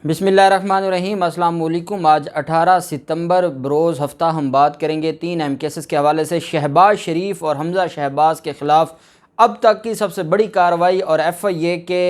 बिस्मिल्लाहिर्रहमानिर्रहीम। अस्सलाम वालेकुम। आज 18 सितंबर बरोज़ हफ़्ता हम बात करेंगे 3 अहम केसेस के हवाले से शहबाज शरीफ और हमज़ा शहबाज के ख़िलाफ़ अब तक की सबसे बड़ी कार्रवाई और FIA के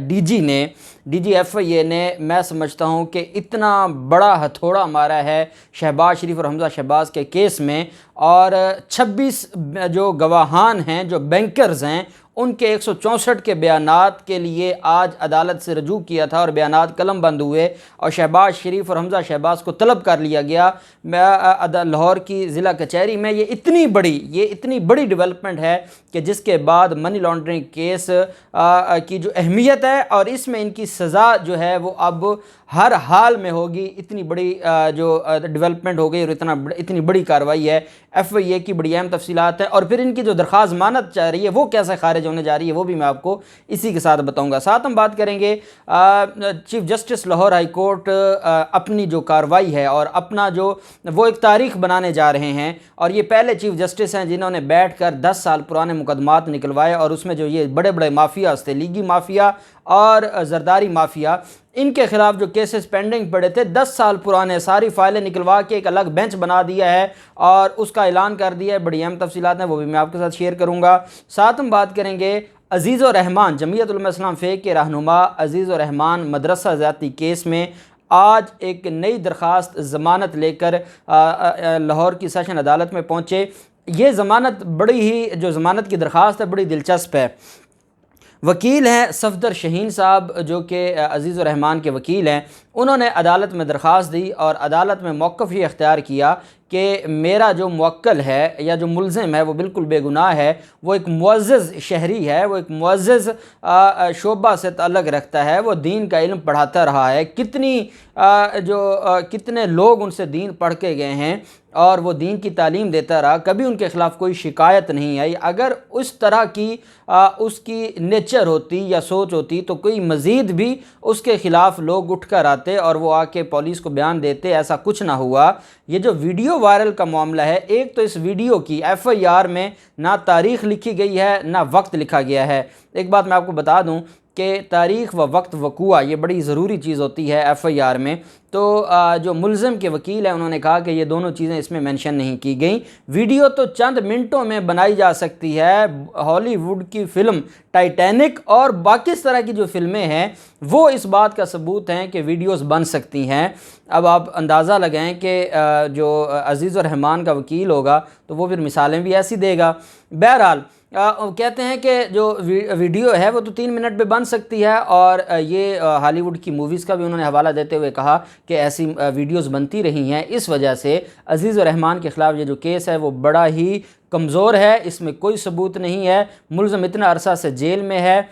DG FIA ने मैं समझता हूँ कि इतना बड़ा हथौड़ा मारा है शहबाज शरीफ और हमज़ा शहबाज के केस में। और 26 जो गवाहान हैं, जो बैंकर्स हैं, उनके 164 के बयानात के लिए आज अदालत से रजू किया था और बयानात कलम बंद हुए और शहबाज शरीफ और हमज़ा शहबाज को तलब कर लिया गया लाहौर की ज़िला कचहरी में। ये इतनी बड़ी डेवलपमेंट है कि जिसके बाद मनी लॉन्ड्रिंग केस की जो अहमियत है और इसमें इनकी सज़ा जो है वो अब हर हाल में होगी। इतनी बड़ी जो डेवलपमेंट हो गई और इतनी बड़ी कार्रवाई है। FIA की बड़ी अहम तफसीलात है और फिर इनकी जो दरख्वास्त ज़मानत चाह रही है वो कैसे खारिज होने जा रही है वो भी मैं आपको इसी के साथ बताऊंगा। साथ हम बात करेंगे chief justice Lahore high court अपनी जो कार्रवाई है और अपना जो वो एक तारीख बनाने जा रहे हैं। और ये पहले चीफ जस्टिस हैं जिन्होंने बैठकर 10 साल पुराने मुकदमात निकलवाए और उसमें जो ये बड़े बड़े माफिया थे, लीगी माफिया और जरदारी माफिया, इनके खिलाफ जो केसेस पेंडिंग पड़े थे 10 साल पुराने, सारी फाइलें निकलवा के एक अलग बेंच बना दिया है और उसका ऐलान कर दिया है। बड़ी अहम तफसीलात हैं वो भी मैं आपके साथ शेयर करूंगा। साथ हम बात करेंगे अजीज़ुर रहमान, जमीयत उलमा इस्लाम फ़ेक के रहनुमा अजीज़ुर रहमान मदरसा ज़्यादती केस में आज एक नई दरख्वास्त ज़मानत लेकर लाहौर की सेशन अदालत में पहुँचे। ये ज़मानत जो ज़मानत की दरख्वास्त है बड़ी दिलचस्प है। वकील हैं सफदर शहीन साहब जो कि अजीज़ुर रहमान के वकील हैं, उन्होंने अदालत में दरख्वास्त दी और अदालत में मौक़िफ़ ये अख्तियार किया कि मेरा जो मुवक्किल है या जो मुल्ज़िम है वो बिल्कुल बेगुनाह है, वो एक मुअज़्ज़ज़ शहरी है, वो एक मुअज़्ज़ज़ शोबा से ताल्लुक़ रखता है, वो दीन का इल्म पढ़ाता रहा है। कितने लोग उनसे दीन पढ़ के गए हैं और वो दीन की तालीम देता रहा, कभी उनके ख़िलाफ़ कोई शिकायत नहीं आई। अगर उस तरह की उसकी नेचर होती या सोच होती तो कोई मज़ीद भी उसके ख़िलाफ़ लोग उठ कर आते और वो आके पुलिस को बयान देते, ऐसा कुछ ना हुआ। ये जो वीडियो वायरल का मामला है, एक तो इस वीडियो की FIR में ना तारीख़ लिखी गई है ना वक्त लिखा गया है। एक बात मैं आपको बता दूं कि तारीख़ व वक्त वक़ूआ ये बड़ी ज़रूरी चीज़ होती है FIR में। तो जो मुल्ज़िम के वकील हैं उन्होंने कहा कि ये दोनों चीज़ें इसमें मेंशन नहीं की गई। वीडियो तो चंद मिनटों में बनाई जा सकती है। हॉलीवुड की फ़िल्म टाइटैनिक और बाकी इस तरह की जो फ़िल्में हैं वो इस बात का सबूत हैं कि वीडियोस बन सकती हैं। अब आप अंदाज़ा लगाएं कि जो अजीज़ुर रहमान का वकील होगा तो वो फिर मिसालें भी ऐसी देगा। बहरहाल कहते हैं कि जो वीडियो है वो तो 3 मिनट में बन सकती है और ये हॉलीवुड की मूवीज़ का भी उन्होंने हवाला देते हुए कहा कि ऐसी वीडियोस बनती रही हैं। इस वजह से अजीज़ुर रहमान के ख़िलाफ़ ये जो केस है वो बड़ा ही कमज़ोर है, इसमें कोई सबूत नहीं है। मुल्ज़िम इतना अरसा से जेल में है,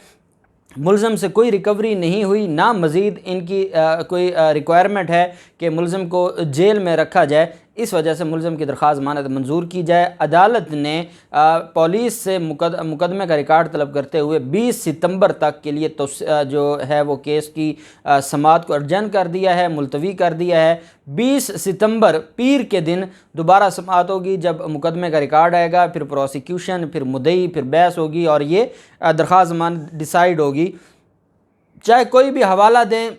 मुल्ज़िम से कोई रिकवरी नहीं हुई, ना मज़ीद इनकी कोई रिक्वायरमेंट है कि मुल्ज़िम को जेल में रखा जाए। इस वजह से मुल्ज़िम की दरख्वास्त ज़मानत मंजूर की जाए। अदालत ने पुलिस से मुकदमे का रिकॉर्ड तलब करते हुए 20 सितंबर तक के लिए तो जो है वो केस की समाअत को अर्जन कर दिया है, मुलतवी कर दिया है। 20 सितंबर पीर के दिन दोबारा समाअत होगी जब मुकदमे का रिकॉर्ड आएगा, फिर प्रोसिक्यूशन, फिर मुद्दई, फिर बहस होगी और ये दरख्वास्त ज़मानत डिसाइड होगी। चाहे कोई भी हवाला दें,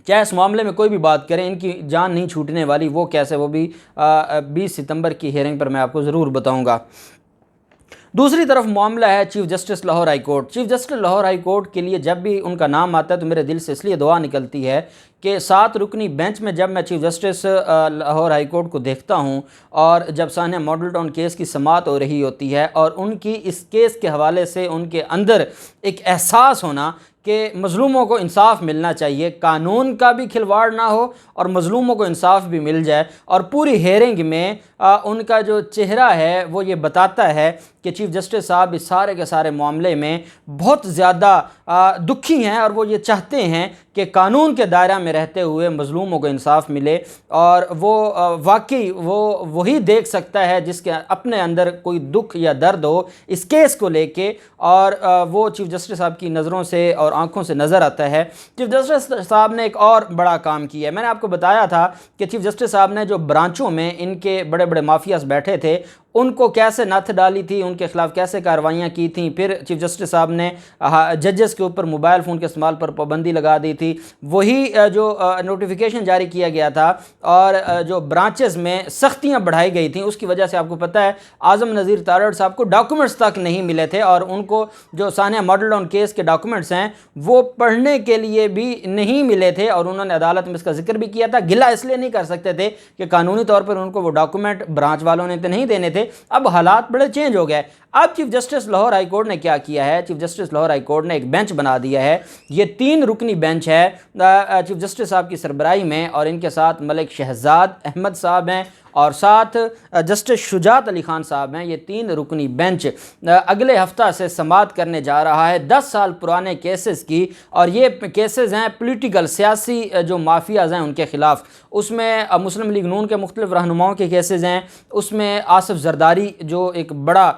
चाहे इस मामले में कोई भी बात करें, इनकी जान नहीं छूटने वाली। वो कैसे, वो भी 20 सितंबर की हियरिंग पर मैं आपको ज़रूर बताऊंगा। दूसरी तरफ मामला है chief justice Lahore high court. Chief justice Lahore high court के लिए जब भी उनका नाम आता है तो मेरे दिल से इसलिए दुआ निकलती है कि 7 रुकनी बेंच में जब मैं chief justice Lahore high court को देखता हूं और जब सानिया मॉडल टाउन केस की समाअत हो रही होती है और उनकी इस केस के हवाले से उनके अंदर एक एहसास होना कि मज़लूमों को इंसाफ मिलना चाहिए, कानून का भी खिलवाड़ ना हो और मज़लूमों को इंसाफ भी मिल जाए। और पूरी हेयरिंग में उनका जो चेहरा है वो ये बताता है कि चीफ जस्टिस साहब इस सारे के सारे मामले में बहुत ज़्यादा दुखी हैं और वो ये चाहते हैं कि कानून के दायरा में रहते हुए मज़लूमों को इंसाफ मिले। और वो वाकई वही देख सकता है जिसके अपने अंदर कोई दुख या दर्द हो इस केस को लेके, और वो चीफ जस्टिस साहब की नज़रों से और आंखों से नज़र आता है। चीफ जस्टिस साहब ने एक और बड़ा काम किया है। मैंने आपको बताया था कि चीफ जस्टिस साहब ने जो ब्रांचों में इनके बड़े बड़े माफियाज बैठे थे उनको कैसे नथ डाली थी, उनके खिलाफ कैसे कार्रवाइयाँ की थी। फिर चीफ जस्टिस साहब ने जजेस के ऊपर मोबाइल फ़ोन के इस्तेमाल पर पाबंदी लगा दी थी। वही जो नोटिफिकेशन जारी किया गया था और जो ब्रांचेस में सख्तियाँ बढ़ाई गई थी, उसकी वजह से आपको पता है आज़म नज़ीर तारड़ साहब को डॉक्यूमेंट्स तक नहीं मिले थे और उनको जो सानिया मॉडल टाउन केस के डॉक्यूमेंट्स हैं वो पढ़ने के लिए भी नहीं मिले थे और उन्होंने अदालत में इसका जिक्र भी किया था। गिला इसलिए नहीं कर सकते थे कि कानूनी तौर पर उनको वो डॉक्यूमेंट ब्रांच वालों ने तो नहीं देने थे। अब हालात बड़े चेंज हो गए। अब chief justice Lahore high court ने क्या किया है, chief justice Lahore high court ने एक बेंच बना दिया है। ये 3 रुकनी बेंच है चीफ जस्टिस साहब की सरबराही में और इनके साथ मलिक शहजाद अहमद साहब हैं और साथ जस्टिस शुजात अली खान साहब हैं। ये 3 रुकनी बेंच अगले हफ्ता से समाअत करने जा रहा है 10 साल पुराने केसेस की, और ये केसेस हैं पॉलिटिकल सियासी जो माफियाज हैं उनके ख़िलाफ़। उसमें मुस्लिम लीग नून के मुख्तलिफ रहनुमाओं के केसेस हैं, उसमें आसिफ जरदारी जो एक बड़ा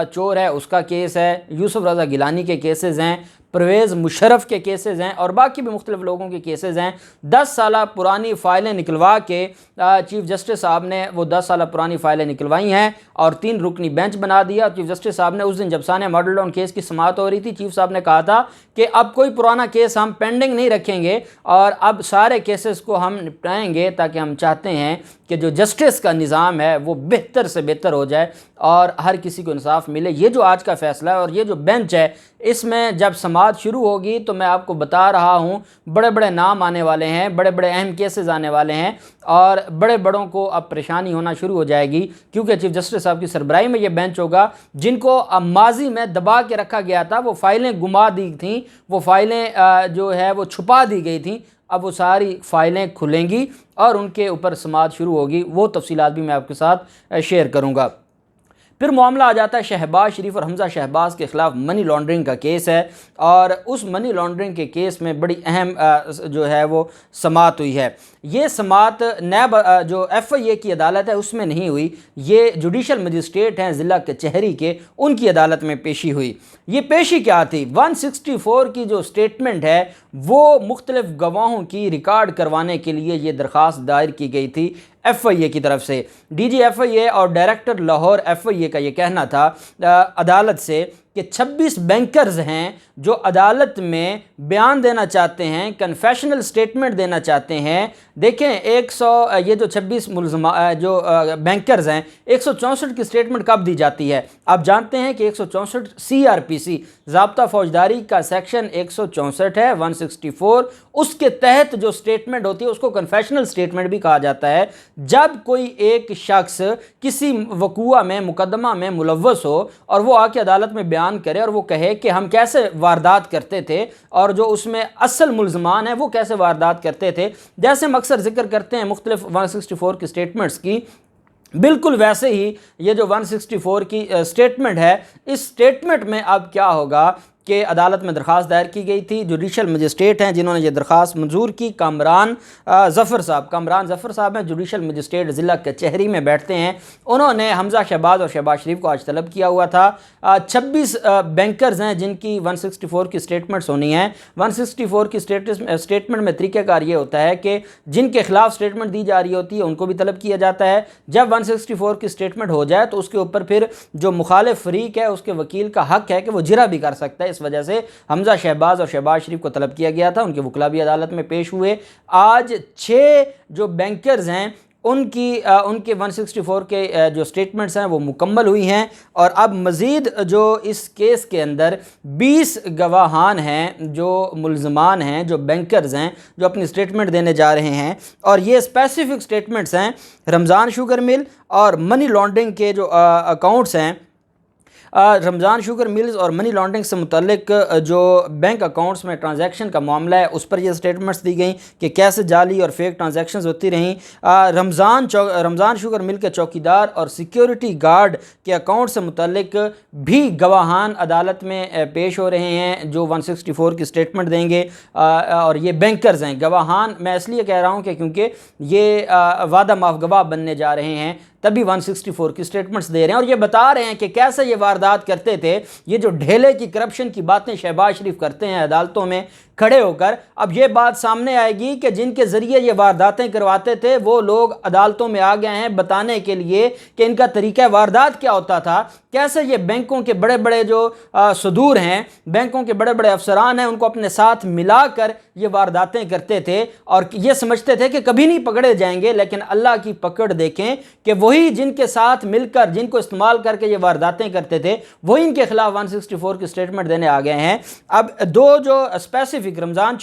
चोर है उसका केस है, यूसुफ रज़ा गिलानी के केसेस हैं, परवेज़ मुशर्रफ के केसेस हैं और बाकी भी मुख्तलिफ लोगों के केसेस हैं। 10 साल पुरानी फ़ाइलें निकलवा के चीफ जस्टिस साहब ने वो 10 साल पुरानी फ़ाइलें निकलवाई हैं और 3 रुकनी बेंच बना दिया। चीफ जस्टिस साहब ने उस दिन जब सानिया मॉडल टाउन केस की समाअत हो रही थी, चीफ साहब ने कहा था कि अब कोई पुराना केस हम पेंडिंग नहीं रखेंगे और अब सारे केसेस को हम निपटाएंगे, ताकि हम चाहते हैं कि जो जस्टिस का निज़ाम है वो बेहतर से बेहतर हो जाए और हर किसी को इंसाफ मिले। ये जो आज का फ़ैसला है और ये जो बेंच है, इसमें जब समाअत शुरू होगी तो मैं आपको बता रहा हूँ बड़े बड़े नाम आने वाले हैं, बड़े बड़े अहम केसेस आने वाले हैं और बड़े बड़ों को अब परेशानी होना शुरू हो जाएगी, क्योंकि चीफ जस्टिस साहब की सरबराही में ये बेंच होगा। जिनको माजी में दबा के रखा गया था, वो फाइलें गुमा दी थी, वो फाइलें जो है वो छुपा दी गई थी, अब वो सारी फ़ाइलें खुलेंगी और उनके ऊपर समाअत शुरू होगी। वो तफसीलात भी मैं आपके साथ शेयर करूँगा। फिर मामला आ जाता है शहबाज शरीफ और हमज़ा शहबाज के ख़िलाफ़ मनी लॉन्ड्रिंग का केस है और उस मनी लॉन्ड्रिंग के केस में बड़ी अहम जो है वो समाअत हुई है। ये समाअत नैब जो FIA की अदालत है उसमें नहीं हुई, ये जुडिशल मजिस्ट्रेट हैं ज़िला कचहरी के, उनकी अदालत में पेशी हुई। ये पेशी क्या थी? 164 की जो स्टेटमेंट है वो मुख्तलिफ गवाहों की रिकॉर्ड करवाने के लिए ये दरख्वास्त दायर की गई थी FIA की तरफ से। DG FIA और डायरेक्टर लाहौर FIA का ये कहना था अदालत से कि 26 बैंकर्स हैं जो अदालत में बयान देना चाहते हैं, कन्फेशनल स्टेटमेंट देना चाहते हैं। देखें ये जो 26 मुलज़मा जो बैंकर्स हैं, 164 की स्टेटमेंट कब दी जाती है? आप जानते हैं कि 164 CRPC ज़ाब्ता फौजदारी का सेक्शन 164 है 164, उसके तहत जो स्टेटमेंट होती है उसको कन्फेशनल स्टेटमेंट भी कहा जाता है। जब कोई एक शख्स किसी वक़ूआ में, मुकदमा में मुलव्वस हो और वो आके अदालत में बयान करे और वो कहे कि हम कैसे वारदात करते थे और जो उसमें असल मुल्ज़मान है वो कैसे वारदात करते थे, जैसे हम अक्सर जिक्र करते हैं मुख्तलिफ 164 की स्टेटमेंट्स की, बिल्कुल वैसे ही ये जो 164 की स्टेटमेंट है, इस स्टेटमेंट में अब क्या होगा कि अदालत में दरख्वास्त दायर की गई थी। जुडिशल मजिस्ट्रेट हैं जिन्होंने ये दरख्वास्त मंजूर की, कामरान ज़फ़र साहब हैं, जुडिशल मजिस्ट्रेट ज़िला कचहरी में बैठते हैं। उन्होंने हमज़ा शहबाज और शहबाज शरीफ को आज तलब किया हुआ था। 26 बैंकर्स हैं जिनकी 164 की स्टेटमेंट्स होनी हैं। 164 की स्टेटमेंट में तरीक़ाकार ये होता है कि जिनके खिलाफ स्टेटमेंट दी जा रही होती है उनको भी तलब किया जाता है। जब 164 की स्टेटमेंट हो जाए तो उसके ऊपर फिर जो मुखालिफ फरीक है उसके वकील का हक है कि वो जिरा भी कर सकता है। इस वजह से हमज़ा शहबाज और शहबाज शरीफ को तलब किया गया था, उनके वकला भी अदालत में पेश हुए। आज 6 जो बैंकर्स हैं उनके 164 के जो स्टेटमेंट्स हैं वो मुकम्मल हुई हैं और अब मज़ीद जो इस केस के अंदर 20 गवाहान हैं, जो मुल्ज़मान हैं, जो बैंकर्स हैं, जो अपनी स्टेटमेंट देने जा रहे हैं और ये स्पेसिफिक स्टेटमेंट्स हैं रमज़ान शुगर मिल और मनी लॉन्ड्रिंग के जो अकाउंट्स हैं। रमज़ान शुगर मिल्स और मनी लॉन्ड्रिंग से मुतल्लिक जो बैंक अकाउंट्स में ट्रांजैक्शन का मामला है उस पर ये स्टेटमेंट्स दी गई कि कैसे जाली और फेक ट्रांजैक्शंस होती रहीं। रमज़ान शुगर मिल के चौकीदार और सिक्योरिटी गार्ड के अकाउंट से मुतल्लिक भी गवाहान अदालत में पेश हो रहे हैं जो 164 की स्टेटमेंट देंगे और ये बैंकर्स हैं। गवाहान मैं इसलिए कह रहा हूँ कि क्योंकि ये वादा माफ गवाह बनने जा रहे हैं, तभी 164 की स्टेटमेंट्स दे रहे हैं और ये बता रहे हैं कि कैसे ये वारदात करते थे। ये जो ढेले की करप्शन की बातें शहबाज शरीफ करते हैं अदालतों में, खड़े होकर अब ये बात सामने आएगी कि जिनके ज़रिए ये वारदातें करवाते थे वो लोग अदालतों में आ गए हैं बताने के लिए कि इनका तरीका वारदात क्या होता था, कैसे ये बैंकों के बड़े बड़े जो सदूर हैं, बैंकों के बड़े बड़े अफसरान हैं, उनको अपने साथ मिलाकर ये वारदातें करते थे और ये समझते थे कि कभी नहीं पकड़े जाएंगे। लेकिन अल्लाह की पकड़ देखें कि वही जिनके साथ मिलकर, जिनको इस्तेमाल करके ये वारदातें करते थे, वही इनके खिलाफ 164 की स्टेटमेंट देने आ गए हैं। अब दो जो स्पेसिफिक रमज़ान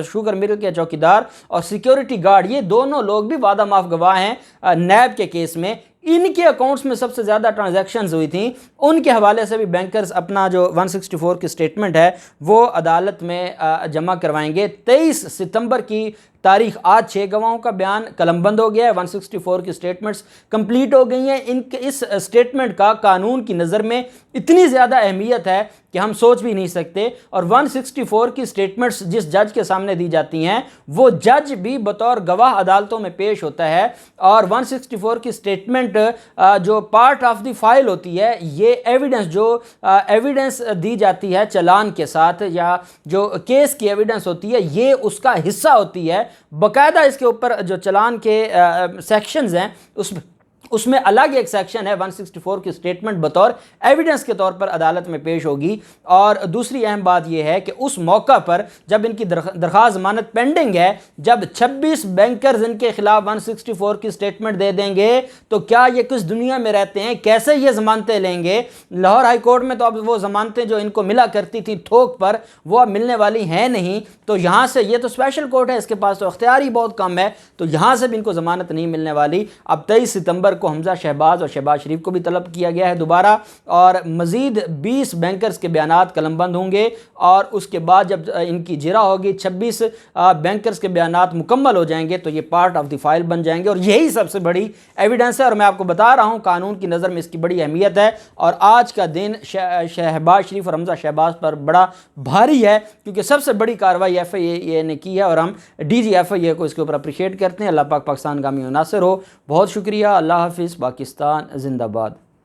शुगर मिल के चौकीदार और सिक्योरिटी गार्ड, ये दोनों लोग भी वादा माफ गवाह हैं नैब के केस में। इनके अकाउंट्स में सबसे ज़्यादा ट्रांजैक्शंस हुई थी, उनके हवाले से भी बैंकर्स अपना जो 164 की स्टेटमेंट है वो अदालत में जमा करवाएंगे। 23 सितंबर की तारीख आज 6 गवाहों का बयान कलमबंद हो गया है। 164 की स्टेटमेंट्स कंप्लीट हो गई हैं। इनके इस स्टेटमेंट का कानून की नज़र में इतनी ज़्यादा अहमियत है कि हम सोच भी नहीं सकते। और 164 की स्टेटमेंट्स जिस जज के सामने दी जाती हैं वो जज भी बतौर गवाह अदालतों में पेश होता है। और 164 की स्टेटमेंट जो पार्ट ऑफ द फाइल होती है, ये एविडेंस जो एविडेंस दी जाती है चालान के साथ या जो केस की एविडेंस होती है, ये उसका हिस्सा होती है। बाकायदा इसके ऊपर जो चालान के सेक्शंस हैं उसमें अलग एक सेक्शन है। 164 की स्टेटमेंट बतौर एविडेंस के तौर पर अदालत में पेश होगी। और दूसरी अहम बात यह है कि उस मौका पर जब इनकी दरख्वास्त ज़मानत पेंडिंग है, जब 26 बैंकर्स इनके खिलाफ 164 की स्टेटमेंट दे देंगे तो क्या ये किस दुनिया में रहते हैं, कैसे ये ज़मानतें लेंगे। लाहौर हाई कोर्ट में तो अब वो ज़मानतें जो इनको मिला करती थी थोक पर, वो अब मिलने वाली हैं नहीं। तो यहाँ से, ये तो स्पेशल कोर्ट है, इसके पास तो अख्तियार ही बहुत कम है, तो यहाँ से भी इनको ज़मानत नहीं मिलने वाली। अब 23 सितंबर को हमजा शहबाज और शहबाज शरीफ को भी तलब किया गया है दोबारा, और मजीद 20 बैंकर्स के बयानात कलमबंद होंगे। और उसके बाद जब इनकी जिरा होगी, 26 बैंकर्स के बयानात मुकम्मल हो जाएंगे तो ये पार्ट ऑफ द फाइल बन जाएंगे। और यही सबसे बड़ी एविडेंस है। और मैं आपको बता रहा हूँ कानून की नज़र में इसकी बड़ी अहमियत है। और आज का दिन शहबाज शरीफ और हमजा शहबाज पर बड़ा भारी है, क्योंकि सबसे बड़ी कार्रवाई FIA ने की है और हम DG FIA को इसके ऊपर अप्रिशिएट करते हैं। अल्लाह पाक पाकिस्तान गामी नासिर हो। बहुत शुक्रिया। अल्लाह हाफिज़। पाकिस्तान जिंदाबाद।